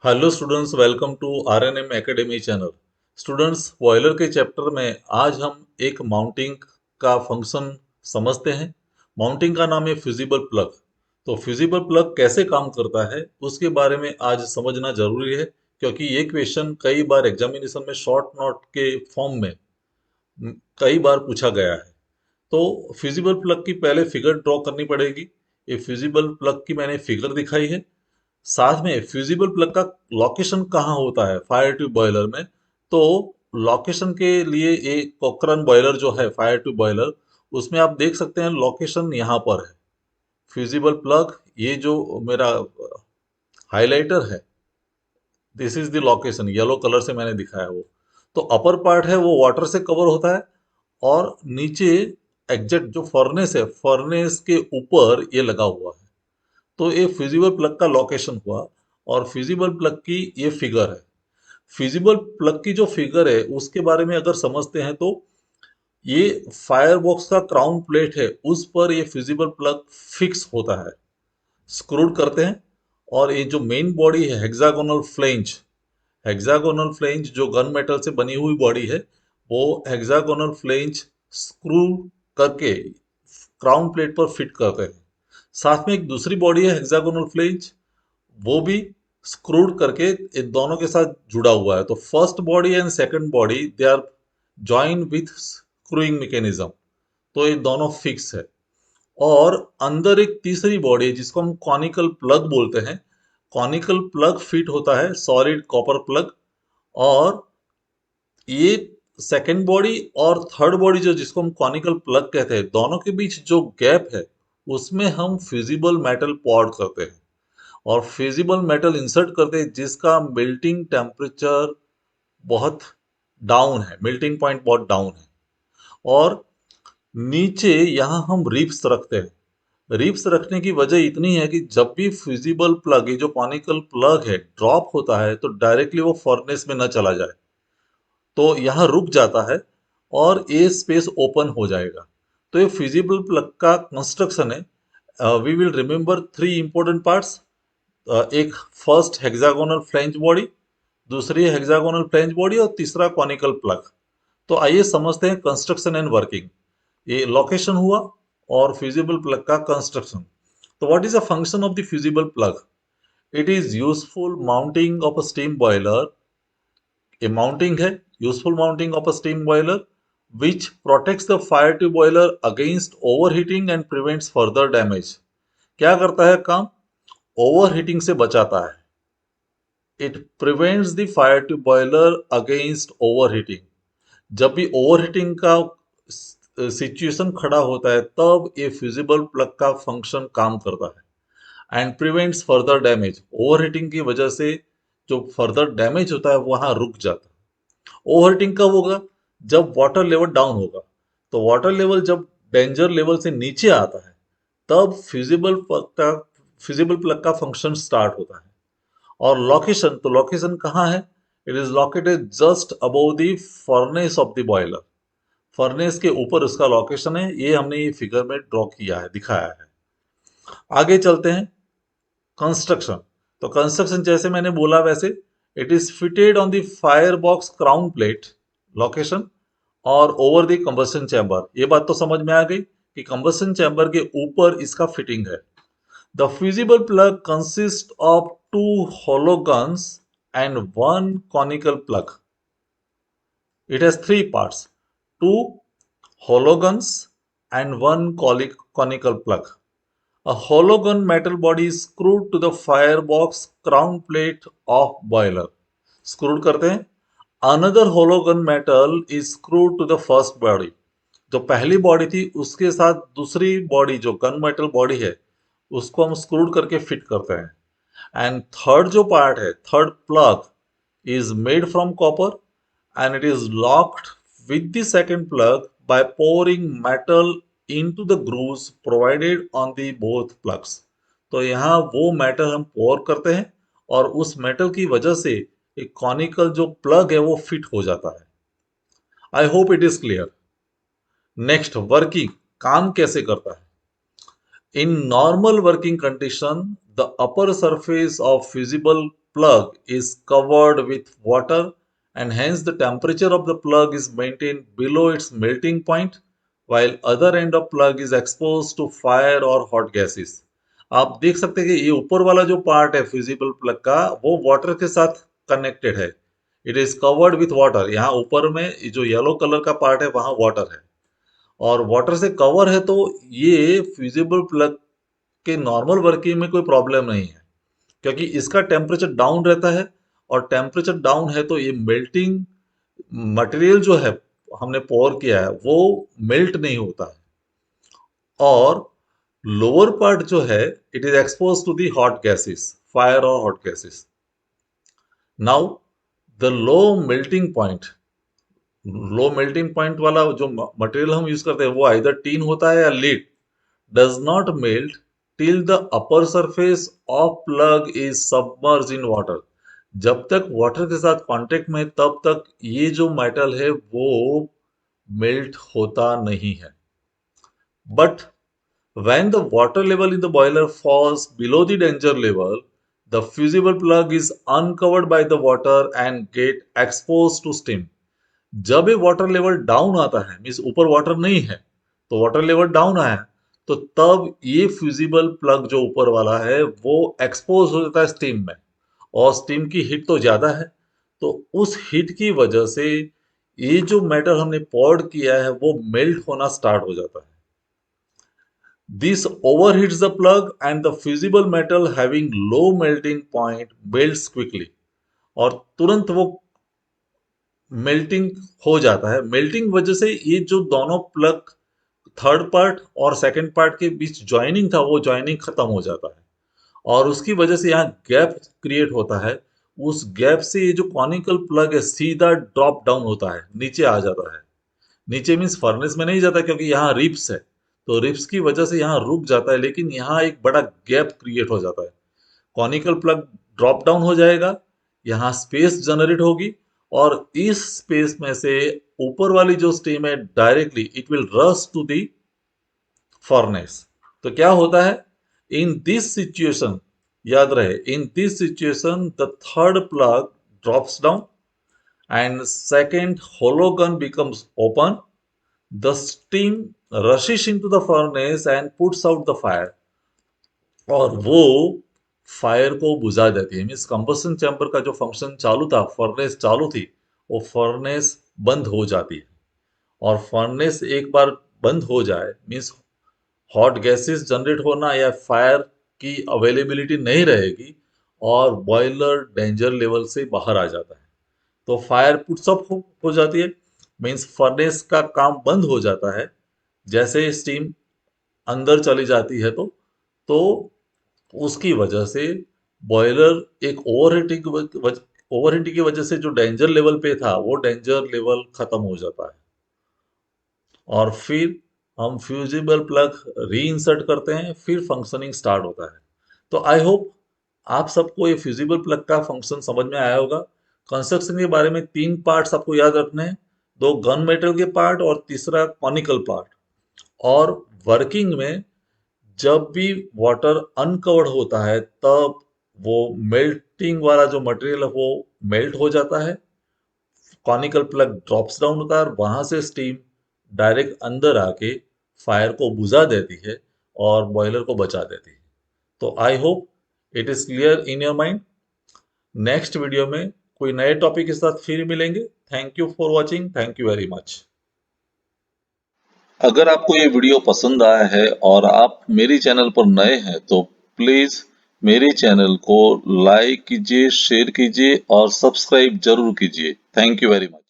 Hello students, welcome to RNM academy channel. Students, boiler के chapter में आज हम एक माउंटिंग का फंक्शन समझते हैं। माउंटिंग का नाम है फ्यूजिबल प्लग। तो फ्यूजिबल प्लग कैसे काम करता है उसके बारे में आज समझना जरूरी है, क्योंकि ये क्वेश्चन कई बार एग्जामिनेशन में शॉर्ट नोट के फॉर्म में कई बार पूछा गया है। तो फ्यूजिबल प्लग की पहले फिगर ड्रॉ करनी पड़ेगी। ये फ्यूजिबल प्लग की मैंने फिगर दिखाई है। साथ में फ्यूजिबल प्लग का लोकेशन कहाँ होता है फायर ट्यूब बॉयलर में। तो लोकेशन के लिए ये कोकरन बॉयलर जो है फायर ट्यूब बॉयलर, उसमें आप देख सकते हैं लोकेशन यहाँ पर है। फ्यूजिबल प्लग, ये जो मेरा हाइलाइटर है, this is the location, yellow colour से मैंने दिखाया वो। तो अपर पार्ट है वो वाटर से कवर होता है, और नीचे एग्जैक्ट जो फर्नेस है, फर्नेस के ऊपर ये लगा हुआ है। तो ये फिजिबल प्लग का लोकेशन हुआ, और फिजिबल प्लग की ये फिगर है। फिजिबल प्लग की जो फिगर है उसके बारे में अगर समझते हैं तो ये फायर बॉक्स का क्राउन प्लेट है, उस पर ये फिजिबल प्लग फिक्स होता है। स्क्रूड करते हैं, और ये जो मेन बॉडी है हेक्सागोनल फ्लेंज, हेक्सागोनल फ्लेंज जो गन मेटल से बनी हुई बॉडी है, वो हेक्सागोनल फ्लेंज स्क्रू करके क्राउन प्लेट पर फिट करते हैं। साथ में एक दूसरी बॉडी है हेक्सागोनल फ्लेंज, वो भी स्क्रूड करके इन दोनों के साथ जुड़ा हुआ है। तो first body and second body they are join with screwing mechanism. तो ये दोनों फिक्स है। और अंदर एक तीसरी बॉडी है जिसको हम कॉनिकल प्लग बोलते हैं। कॉनिकल प्लग फिट होता है, सॉलिड कॉपर प्लग। और ये सेकंड बॉडी और थर्ड बॉडी जो जिसको हम कॉनिकल प्लग कहते हैं, दोनों के बीच जो गैप है उसमें हम फ्यूजिबल मेटल पॉड करते हैं, और फिजिबल मेटल इंसर्ट करते हैं जिसका मेल्टिंग टेम्परेचर बहुत डाउन है, मेल्टिंग पॉइंट बहुत डाउन है। और नीचे यहाँ हम रिप्स रखते हैं। रिप्स रखने की वजह इतनी है कि जब भी फिजिबल प्लग, ये जो कॉनिकल प्लग है, ड्रॉप होता है तो डायरेक्टली वो फर्नेस में न चला जाए, तो यहाँ रुक जाता है और ये स्पेस ओपन हो जाएगा। तो ये फिजिबल प्लग का कंस्ट्रक्शन है। We will remember three important parts. एक फर्स्ट हेक्सागोनल फ्लेंज बॉडी, दूसरी हेक्सागोनल फ्लेंज बॉडी, और तीसरा कॉनिकल प्लग। तो आइए समझते हैं कंस्ट्रक्शन एंड वर्किंग। ये लोकेशन हुआ और फ्यूजिबल प्लग का कंस्ट्रक्शन। तो what is the function of the fusible plug? It is useful mounting of a steam boiler. ये माउंटिंग है, useful mounting of a steam boiler which protects the fire tube boiler against overheating and prevents further damage। क्या करता है काम? Overheating से बचाता है। It prevents the fire tube boiler against overheating. जब भी ओवरहीटिंग का सिचुएशन खड़ा होता है तब ये फ्यूजिबल प्लग का फंक्शन काम करता है। And prevents further damage, overheating की वजह से जो फर्दर डैमेज होता है वहां रुक जाता है। ओवरहीटिंग कब होगा? जब वाटर लेवल डाउन होगा। तो वाटर लेवल जब डेंजर लेवल से नीचे आता है, तब फ्यूजिबल प्लग का फंक्शन स्टार्ट होता है। और लोकेशन, तो लोकेशन कहाँ है? It is located just above the furnace of the boiler. Furnace के ऊपर उसका लोकेशन है, ये हमने ये फिगर में ड्रॉ किया है, दिखाया है। आगे चलते हैं। कंस्ट्रक्शन। तो कंस्ट्रक्शन जैसे मैंने बोला वैसे, it is fitted on the fire box crown plate, location, और ओवर द कंबशन चैम्बर। ये बात तो समझ में आ गई कि कंबशन चैम्बर के ऊपर इसका फिटिंग है। The fusible plug consists of two hollow guns and one conical plug. It has three parts: two hollow guns and one conical plug. A hollow gun metal body is screwed to the firebox crown plate of boiler. Screwed करते हैं. Another hollow gun metal is screwed to the first body. जो पहली body थी उसके साथ दूसरी body जो gun metal body है उसको हम स्क्रूड करके फिट करते हैं। एंड थर्ड जो पार्ट है, third plug, is made from copper and it is locked with the second plug by pouring metal into the grooves provided on the both plugs। तो यहाँ वो मेटल हम पोर करते हैं, और उस मेटल की वजह से एक कॉनिकल जो प्लग है वो फिट हो जाता है। I hope it is clear. Next, working, काम कैसे करता है? In normal working condition, the upper surface of fusible plug is covered with water and hence the temperature of the plug is maintained below its melting point while other end of plug is exposed to fire or hot gases. आप देख सकते हैं कि ये ऊपर वाला जो part है फ्यूजिबल प्लग का वो वाटर के साथ कनेक्टेड है. It is covered with water. यहाँ ऊपर में जो येलो कलर का पार्ट है वहां वाटर है और वाटर से कवर है, तो ये फ्यूजिबल प्लग के नॉर्मल वर्किंग में कोई प्रॉब्लम नहीं है क्योंकि इसका टेम्परेचर डाउन रहता है और टेम्परेचर डाउन है तो ये मेल्टिंग मटेरियल जो है हमने पोर किया है वो मेल्ट नहीं होता है और लोअर पार्ट जो है it is expose to the hot gases, fire और hot gases. Now the low melting point वाला जो मटेरियल हम यूज करते हैं वो आइदर टीन होता है या lead does not melt till the upper surface of plug is submerged in water. जब तक वाटर के साथ कांटेक्ट में तब तक ये जो मेटल है वो मेल्ट होता नहीं है. But when the water level in the boiler falls below the danger level, the fusible plug is uncovered by the water and get exposed to steam. जब ये वाटर लेवल डाउन आता है means ऊपर water नहीं है तो water level down आया तो तब ये फ्यूजिबल प्लग जो ऊपर वाला है वो एक्सपोज हो जाता है स्टीम में और स्टीम की हीट तो ज्यादा है तो उस हीट की वजह से ये जो मेटल हमने पॉर्ड किया है वो मेल्ट होना स्टार्ट हो जाता है. This overheats the plug and the fusible metal having low melting point melts quickly. और तुरंत वो मेल्टिंग हो जाता है. मेल्टिंग वजह से ये जो दोनों प्लग थर्ड पार्ट और सेकंड पार्ट के बीच ज्वाइनिंग था वो ज्वाइनिंग खत्म हो जाता है और उसकी वजह से यहाँ गैप क्रिएट होता है. उस गैप से ये जो कॉनिकल प्लग है सीधा ड्रॉप डाउन होता है, नीचे आ जाता है. नीचे मीन्स फर्नेस में नहीं जाता क्योंकि यहाँ रिप्स है तो रिप्स की वजह से यहाँ रुक जाता है लेकिन यहाँ एक बड़ा गैप क्रिएट हो जाता है. कॉनिकल प्लग ड्रॉप डाउन हो जाएगा, यहाँ स्पेस जनरेट होगी और इस स्पेस में से ऊपर वाली जो स्टीम है directly it will rush to the furnace. तो क्या होता है इन दिस सिचुएशन, याद रहे in this situation the third plug drops down and second hollow gun becomes open. The steam rushes into the furnace and puts out the fire और वो fire को बुझा देती है. मीन्स कंबसन चैम्बर का जो फंक्शन चालू था, फर्नेस चालू थी, वो फर्नेस बंद हो जाती है और फर्नेस एक बार बंद हो जाए मीन्स हॉट गैसेस जनरेट होना या फायर की अवेलेबिलिटी नहीं रहेगी और बॉयलर डेंजर लेवल से बाहर आ जाता है. तो फायर पुट्स अप हो जाती है मीन्स फर्नेस का काम बंद हो जाता है. जैसे स्टीम अंदर चली जाती है तो उसकी वजह से बॉयलर एक ओवरहीटिंग की वजह से जो डेंजर लेवल पे था वो डेंजर लेवल खत्म हो जाता है और फिर हम फ्यूजिबल प्लग रीइंसर्ट करते हैं, फिर फंक्शनिंग स्टार्ट होता है. तो आई होप आप सबको ये फ्यूजिबल प्लग का फंक्शन समझ में आया होगा. कंस्ट्रक्शन के बारे में 3 पार्ट्स आपको याद रखने हैं, 2 गन मेटल के पार्ट और तीसरा कॉनिकल पार्ट. और वर्किंग में जब भी वाटर अनकवर्ड होता है तब वो मेल्टिंग वाला जो मटेरियल है वो मेल्ट हो जाता है, कॉनिकल प्लग ड्रॉप्स डाउन होता है और वहां से स्टीम डायरेक्ट अंदर आके फायर को बुझा देती है और बॉयलर को बचा देती है. तो I hope it is clear in your mind. Next video में कोई नए टॉपिक के साथ फिर मिलेंगे. Thank you for watching. Thank you very much. अगर आपको ये वीडियो पसंद आया है और आप मेरे चैनल पर नए हैं तो प्लीज मेरे चैनल को लाइक कीजिए, शेयर कीजिए और सब्सक्राइब जरूर कीजिए. Thank you very much.